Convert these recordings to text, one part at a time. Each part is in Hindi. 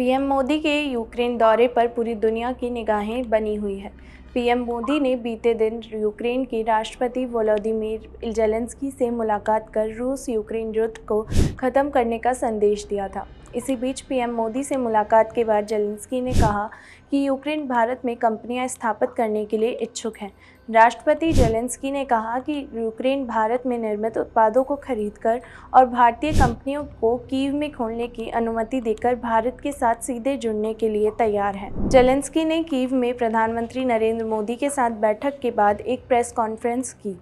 पीएम मोदी के यूक्रेन दौरे पर पूरी दुनिया की निगाहें बनी हुई है। पीएम मोदी ने बीते दिन यूक्रेन के राष्ट्रपति वोलोदिमीर ज़ेलेंस्की से मुलाकात कर रूस यूक्रेन युद्ध को ख़त्म करने का संदेश दिया था। इसी बीच पीएम मोदी से मुलाकात के बाद ज़ेलेंस्की ने कहा कि यूक्रेन भारत में कंपनियां स्थापित करने के लिए इच्छुक है। राष्ट्रपति ज़ेलेंस्की ने कहा कि यूक्रेन भारत में निर्मित उत्पादों को खरीदकर और भारतीय कंपनियों को कीव में खोलने की अनुमति देकर भारत के साथ सीधे जुड़ने के लिए तैयार है। ज़ेलेंस्की ने कीव में प्रधानमंत्री नरेंद्र मोदी के साथ बैठक के बाद एक प्रेस कॉन्फ्रेंस की,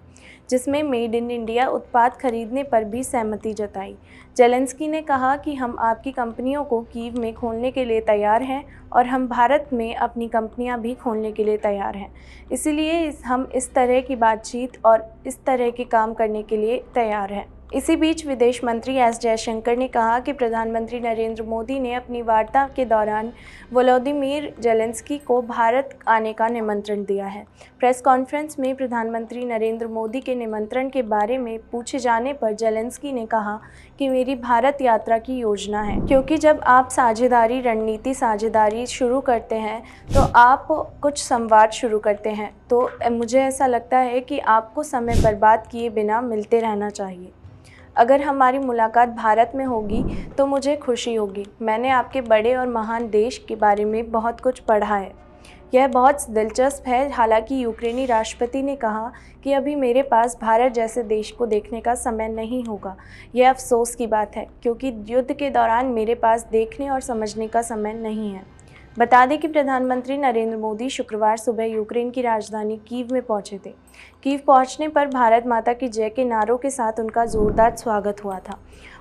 जिसमें मेड इन इंडिया उत्पाद खरीदने पर भी सहमति जताई। ज़ेलेंस्की ने कहा कि हम आपकी कंपनियों को कीव में खोलने के लिए तैयार हैं और हम भारत में अपनी कंपनियां भी खोलने के लिए तैयार हैं। इसीलिए हम इस तरह की बातचीत और इस तरह के काम करने के लिए तैयार हैं। इसी बीच विदेश मंत्री एस जयशंकर ने कहा कि प्रधानमंत्री नरेंद्र मोदी ने अपनी वार्ता के दौरान वोलोदिमीर ज़ेलेंस्की को भारत आने का निमंत्रण दिया है। प्रेस कॉन्फ्रेंस में प्रधानमंत्री नरेंद्र मोदी के निमंत्रण के बारे में पूछे जाने पर ज़ेलेंस्की ने कहा कि मेरी भारत यात्रा की योजना है, क्योंकि जब आप साझेदारी शुरू करते हैं तो आप कुछ संवाद शुरू करते हैं। तो मुझे ऐसा लगता है कि आपको समय बर्बाद किए बिना मिलते रहना चाहिए। अगर हमारी मुलाकात भारत में होगी तो मुझे खुशी होगी। मैंने आपके बड़े और महान देश के बारे में बहुत कुछ पढ़ा है। यह बहुत दिलचस्प है। हालांकि यूक्रेनी राष्ट्रपति ने कहा कि अभी मेरे पास भारत जैसे देश को देखने का समय नहीं होगा। यह अफसोस की बात है, क्योंकि युद्ध के दौरान मेरे पास देखने और समझने का समय नहीं है। बता दें कि प्रधानमंत्री नरेंद्र मोदी शुक्रवार सुबह यूक्रेन की राजधानी कीव में पहुंचे थे। कीव पहुंचने पर भारत माता की जय के नारों के साथ उनका जोरदार स्वागत हुआ था।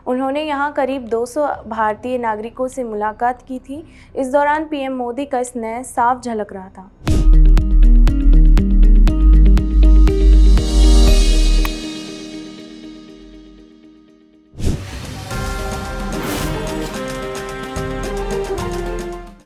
उन्होंने यहां करीब 200 भारतीय नागरिकों से मुलाकात की थी। इस दौरान पीएम मोदी का स्नेह साफ झलक रहा था।